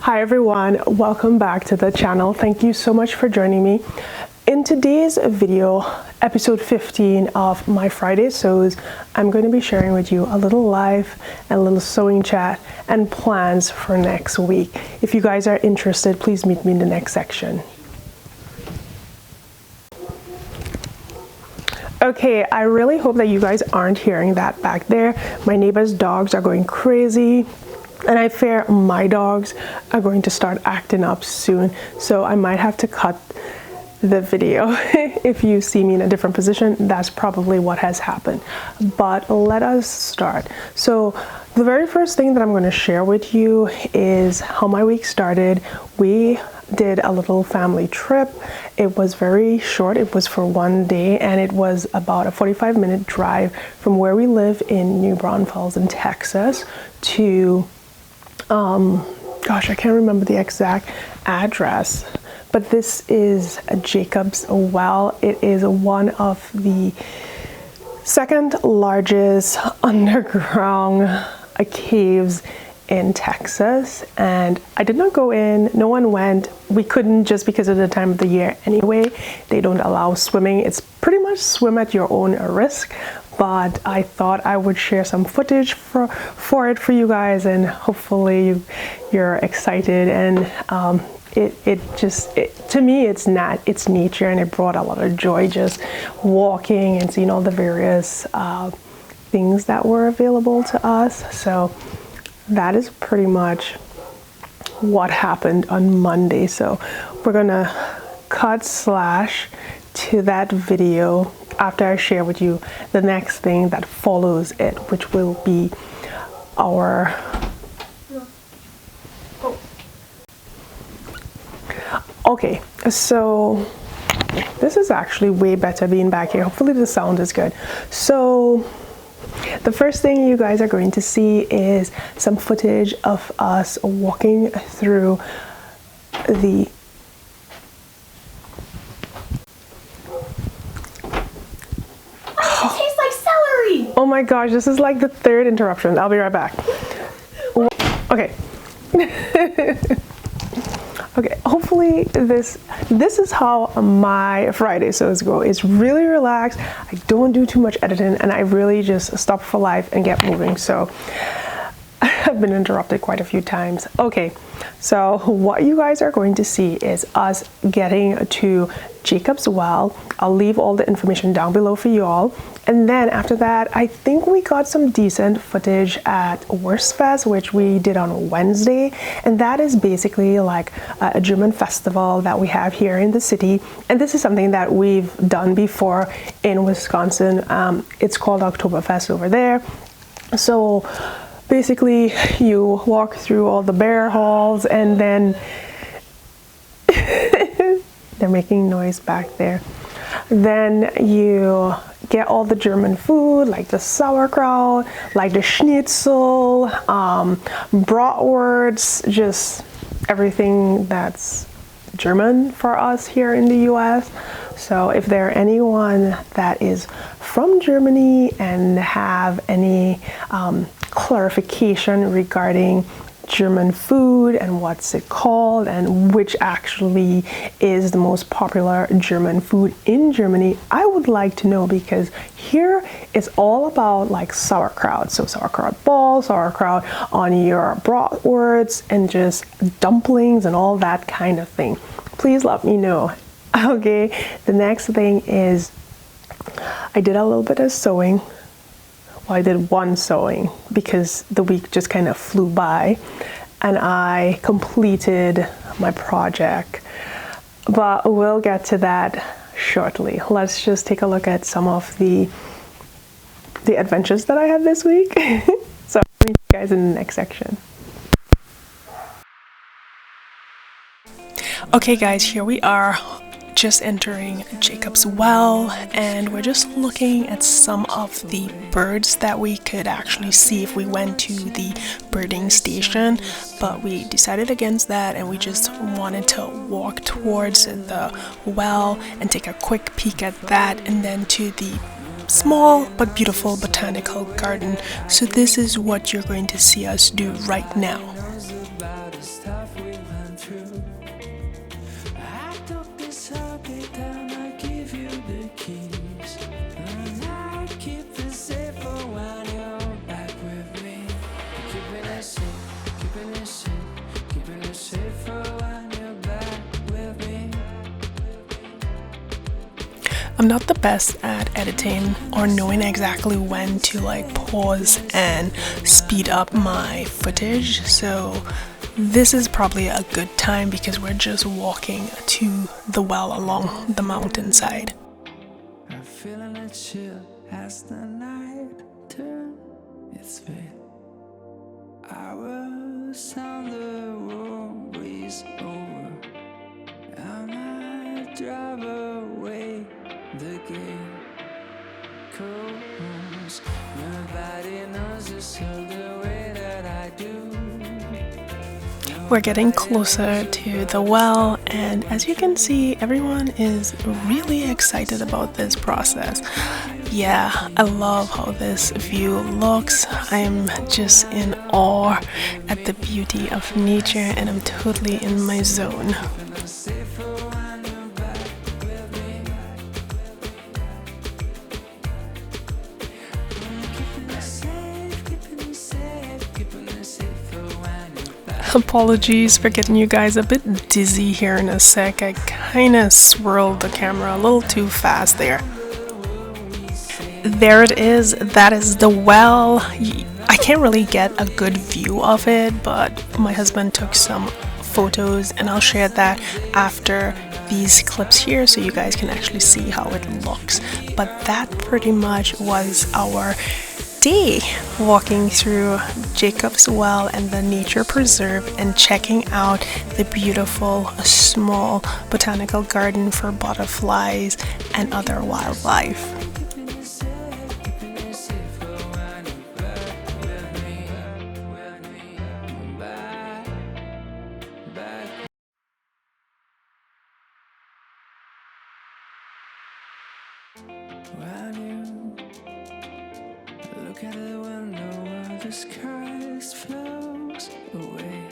Hi everyone, welcome back to the channel. Thank you so much for joining me. In today's video, episode 15 of my Friday Sews, I'm going to be sharing with you a little life, a little sewing chat, and plans for next week. If you guys are interested, please meet me in the next section. Okay, I really hope that you guys aren't hearing that back there. My neighbor's dogs are going crazy. And I fear my dogs are going to start acting up soon, so I might have to cut the video. If you see me in a different position, that's probably what has happened. But let us start. So the very first thing that I'm going to share with you is how my week started. We did a little family trip. It was very short. It was for one day, and it was about a 45-minute drive from where we live in New Braunfels in Texas to gosh, I can't remember the exact address, but this is a Jacob's Well. It is one of the second largest underground caves in Texas, and I did not go in. No one went. We couldn't, just because of the time of the year anyway. They don't allow swimming. It's pretty much swim at your own risk, but I thought I would share some footage for you guys, and hopefully you're excited. And to me, it's nature, and it brought a lot of joy just walking and seeing all the various things that were available to us. So that is pretty much what happened on Monday. So we're gonna cut slash to that video after I share with you the next thing that follows it, which will be our okay, so this is actually way better being back here. Hopefully the sound is good. So the first thing you guys are going to see is some footage of us walking through the It tastes like celery! Oh my gosh, this is like the third interruption. I'll be right back. Okay. Okay, hopefully this is how my Friday sews go. It's really relaxed. I don't do too much editing, and I really just stop for life and get moving. So I've been interrupted quite a few times. Okay, so what you guys are going to see is us getting to Jacob's Well. I'll leave all the information down below for you all. And then after that, I think we got some decent footage at WurstFest, which we did on Wednesday. And that is basically like a German festival that we have here in the city. And this is something that we've done before in Wisconsin. It's called Oktoberfest over there. So basically you walk through all the beer halls, and then they're making noise back there. Then you get all the German food, like the sauerkraut, like the schnitzel, bratwurst, just everything that's German for us here in the US. So if there are anyone that is from Germany and have any clarification regarding German food and what's it called and which actually is the most popular German food in Germany, I would like to know, because here it's all about like sauerkraut. So sauerkraut balls, sauerkraut on your bratwurst, and just dumplings and all that kind of thing. Please let me know. Okay, the next thing is I did a little bit of sewing. Well, I did one sewing because the week just kind of flew by, and I completed my project, but we'll get to that shortly. Let's just take a look at some of the adventures that I had this week. So I'll meet you guys in the next section. Okay guys, here we are, just entering Jacob's Well, and we're just looking at some of the birds that we could actually see if we went to the birding station, but we decided against that, and we just wanted to walk towards the well and take a quick peek at that, and then to the small but beautiful botanical garden. So this is what you're going to see us do right now. I'm not the best at editing or knowing exactly when to like pause and speed up my footage, so this is probably a good time because we're just walking to the well along the mountainside. I'm feeling a chill as the night turns its veil. I will sound the worries over. I might drive away the gate. Comes. Nobody knows this the way that I do. We're getting closer to the well, and as you can see, everyone is really excited about this process. Yeah, I love how this view looks. I'm just in awe at the beauty of nature, and I'm totally in my zone. Apologies for getting you guys a bit dizzy here in a sec. I kind of swirled the camera a little too fast there. There it is. That is the well. I can't really get a good view of it, but my husband took some photos and I'll share that after these clips here so you guys can actually see how it looks. But that pretty much was our day walking through Jacob's Well and the nature preserve and checking out the beautiful small botanical garden for butterflies and other wildlife. Look at the window while the sky flows away.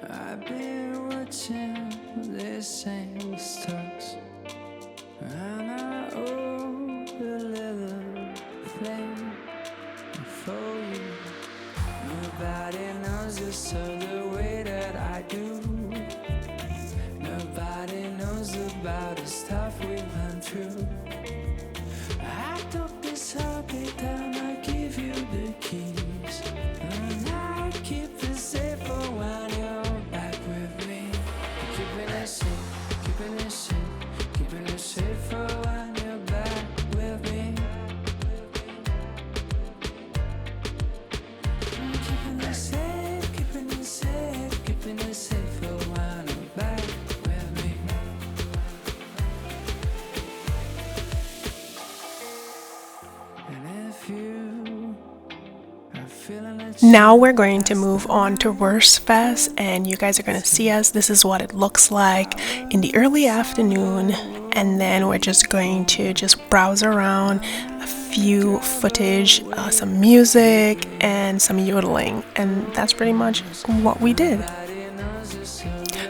I've been watching the same stars, and I owe a little flame for you. Nobody knows this the way that I do. Nobody knows about the stuff we went through. I took this heartbeat down, I give you the keys, and I keep it safe for when you're back with me. Keeping it safe, keeping it safe, keeping it safe for when you're back with me. Keeping it safe, keeping it safe, keeping it safe for when you're back with me. Now we're going to move on to WurstFest, and you guys are going to see us. This is what it looks like in the early afternoon, and then we're just going to browse around, a few footage, some music, and some yodeling, and that's pretty much what we did.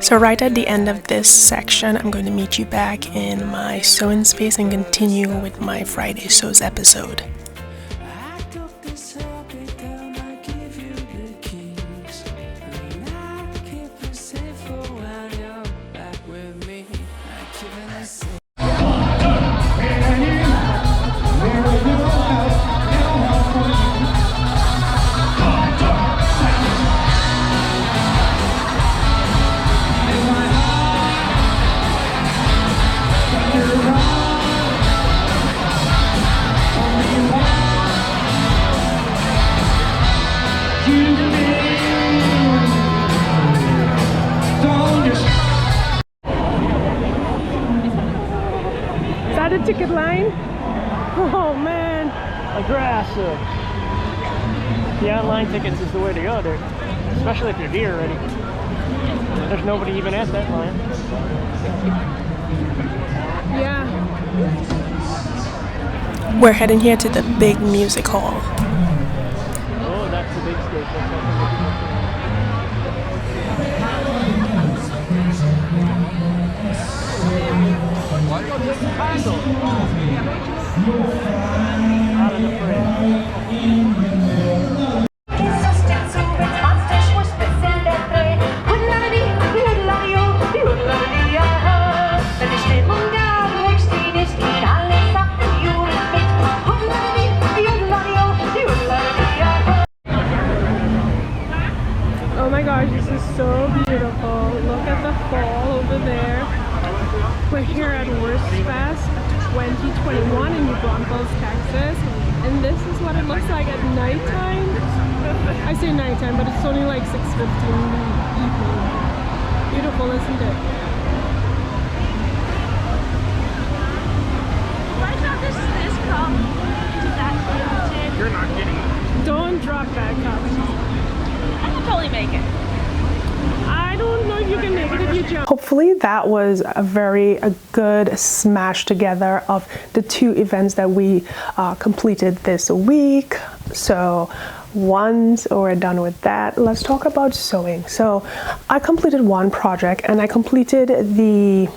So right at the end of this section, I'm going to meet you back in my sewing space and continue with my Friday Sews episode. The ticket line? Oh man. A grass. The online tickets is the way to go there, especially if you're here already. There's nobody even at that line. Yeah. We're heading here to the big music hall. Oh, that's the big stage. Out of the frame. Oh my gosh, this is so beautiful. Look at the fall over there. We're here at WurstFest 2021 in New Braunfels, Texas. And this is what it looks like at nighttime. I say nighttime, but it's only like 6:15 in the evening. Beautiful, isn't it? Why not this cup into that fountain? You're not kidding. Don't drop that cup. I can totally make it. I don't know if you can make it if you jump. Hopefully that was a good smash together of the two events that we completed this week. So once we're done with that, let's talk about sewing. So I completed one project and I completed the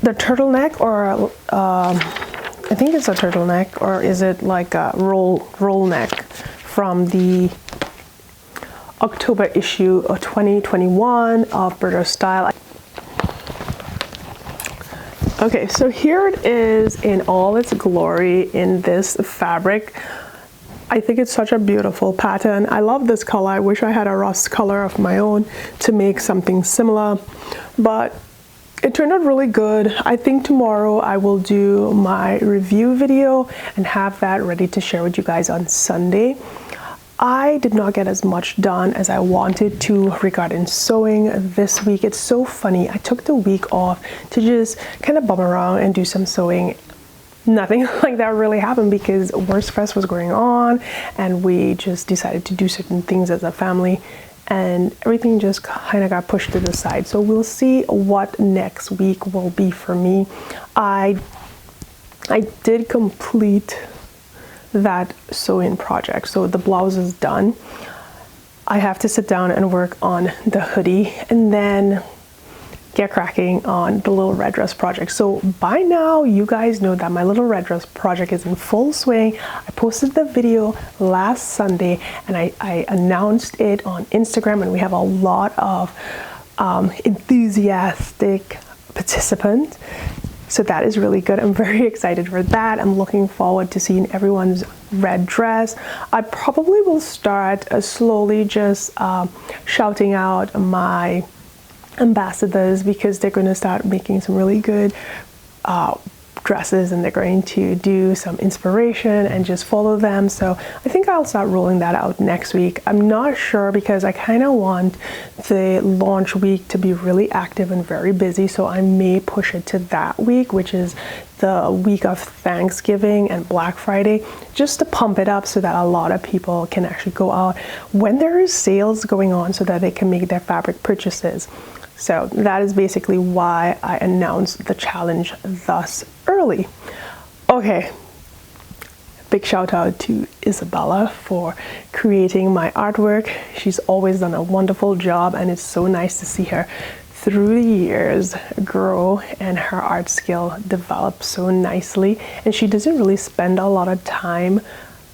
turtleneck, or I think it's a turtleneck, or is it like a roll neck from the October issue of 2021 of British Style. Okay, so here it is in all its glory in this fabric. I think it's such a beautiful pattern. I love this color. I wish I had a rust color of my own to make something similar, but it turned out really good. I think tomorrow I will do my review video and have that ready to share with you guys on Sunday. I did not get as much done as I wanted to regarding sewing this week. It's so funny. I took the week off to just kind of bum around and do some sewing. Nothing like that really happened because WurstFest was going on and we just decided to do certain things as a family, and everything just kind of got pushed to the side. So we'll see what next week will be for me. I did complete that sewing project, so the blouse is done. I have to sit down and work on the hoodie and then get cracking on the little red dress project. So by now you guys know that my little red dress project is in full swing. I posted the video last Sunday and I announced it on Instagram, and we have a lot of enthusiastic participants. So that is really good. I'm very excited for that. I'm looking forward to seeing everyone's red dress. I probably will start slowly just shouting out my ambassadors, because they're going to start making some really good dresses, and they're going to do some inspiration and just follow them. So I think I'll start rolling that out next week. I'm not sure because I kind of want the launch week to be really active and very busy, so I may push it to that week, which is the week of Thanksgiving and Black Friday, just to pump it up so that a lot of people can actually go out when there is sales going on so that they can make their fabric purchases. So that is basically why I announced the challenge thus early. Okay, big shout out to Isabella for creating my artwork. She's always done a wonderful job, and it's so nice to see her through the years grow and her art skill develop so nicely. And she doesn't really spend a lot of time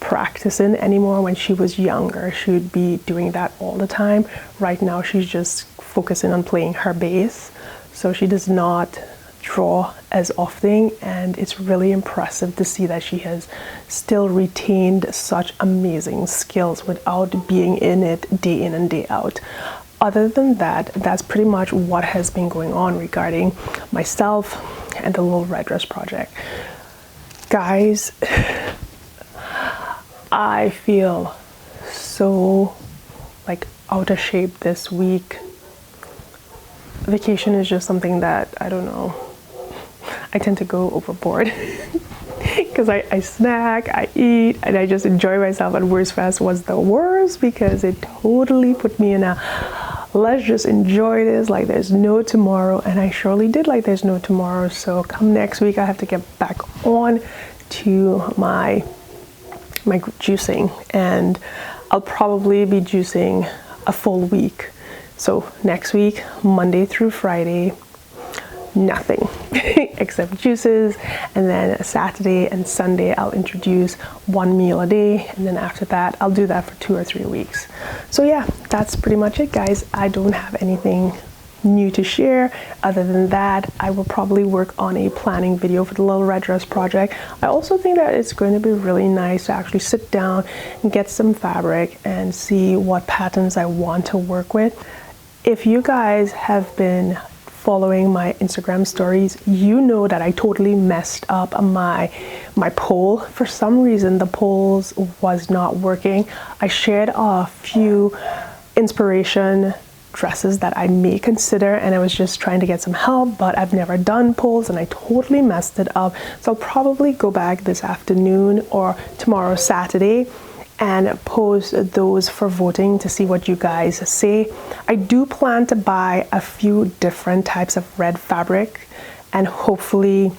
practicing anymore. When she was younger, she would be doing that all the time. Right now she's just focusing on playing her bass, so she does not draw as often, and it's really impressive to see that she has still retained such amazing skills without being in it day in and day out. Other than that, that's pretty much what has been going on regarding myself and the little red dress project. Guys, I feel so like out of shape this week. Vacation is just something that, I don't know, I tend to go overboard because I snack, I eat, and I just enjoy myself. And WurstFest was the worst because it totally put me in a let's just enjoy this like there's no tomorrow, and I surely did like there's no tomorrow. So come next week I have to get back on to my juicing, and I'll probably be juicing a full week. So next week, Monday through Friday, nothing except juices, and then Saturday and Sunday I'll introduce one meal a day, and then after that I'll do that for 2 or 3 weeks. So yeah, that's pretty much it, guys. I don't have anything new to share. Other than that, I will probably work on a planning video for the Little Red Dress project. I also think that it's going to be really nice to actually sit down and get some fabric and see what patterns I want to work with. If you guys have been following my Instagram stories, you know that I totally messed up my poll. For some reason, the polls was not working. I shared a few inspiration dresses that I may consider, and I was just trying to get some help, but I've never done polls and I totally messed it up. So I'll probably go back this afternoon or tomorrow, Saturday, and post those for voting to see what you guys say. I do plan to buy a few different types of red fabric, and hopefully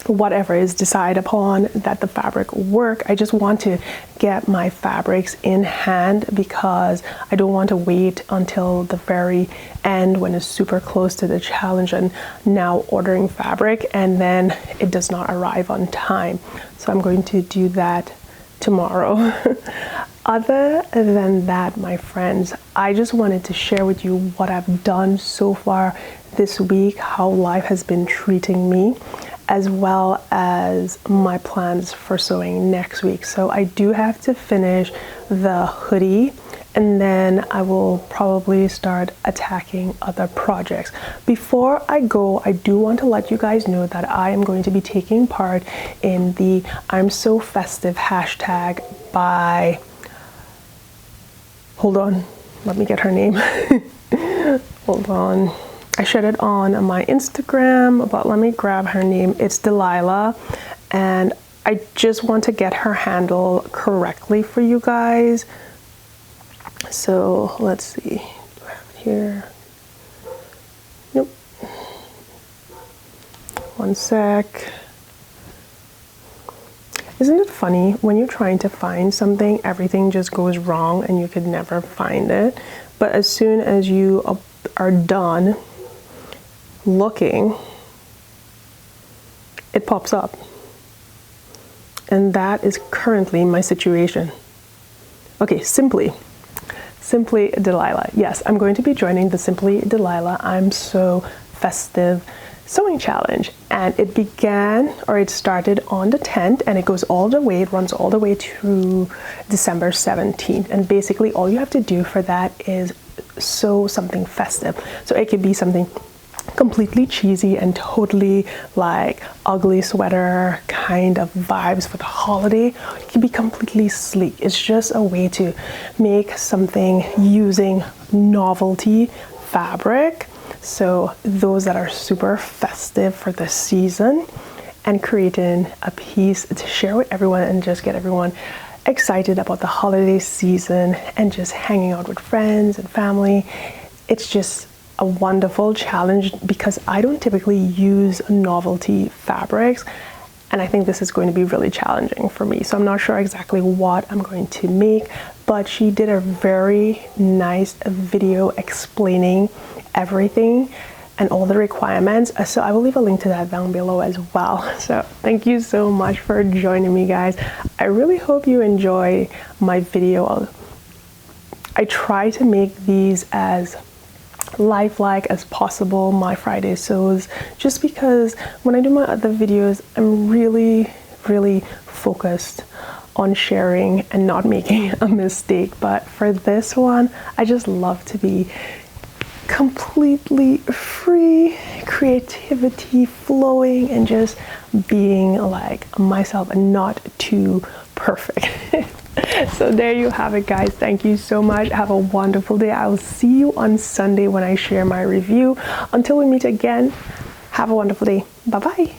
whatever is decided upon, that the fabric will work. I just want to get my fabrics in hand because I don't want to wait until the very end when it's super close to the challenge and now ordering fabric and then it does not arrive on time. So I'm going to do that tomorrow. Other than that, my friends, I just wanted to share with you what I've done so far this week, how life has been treating me, as well as my plans for sewing next week. So I do have to finish the hoodie and then I will probably start attacking other projects. Before I go, I do want to let you guys know that I am going to be taking part in the I'm So Festive hashtag by, hold on, let me get her name. Hold on. I shared it on my Instagram, but let me grab her name. It's Delilah, and I just want to get her handle correctly for you guys. So let's see, do I have it here? Nope. One sec. Isn't it funny when you're trying to find something, everything just goes wrong and you could never find it, but as soon as you are done looking, it pops up. And that is currently my situation. Okay, Simply Delilah. Yes, I'm going to be joining the Simply Delilah I'm So Festive sewing challenge, and it started on the 10th and it goes all the way, it runs all the way to December 17th, and basically all you have to do for that is sew something festive. So it could be something completely cheesy and totally like ugly sweater kind of vibes for the holiday. It can be completely sleek. It's just a way to make something using novelty fabric, so those that are super festive for the season, and creating a piece to share with everyone and just get everyone excited about the holiday season and just hanging out with friends and family. It's just a wonderful challenge because I don't typically use novelty fabrics, and I think this is going to be really challenging for me. So I'm not sure exactly what I'm going to make, but she did a very nice video explaining everything and all the requirements. So I will leave a link to that down below as well. So thank you so much for joining me, guys. I really hope you enjoy my video. I try to make these as lifelike as possible, my Friday sews, just because when I do my other videos, I'm really focused on sharing and not making a mistake. But for this one, I just love to be completely free, creativity flowing, and just being like myself and not too perfect. So there you have it, guys. Thank you so much. Have a wonderful day. I will see you on Sunday when I share my review. Until we meet again, have a wonderful day. Bye bye.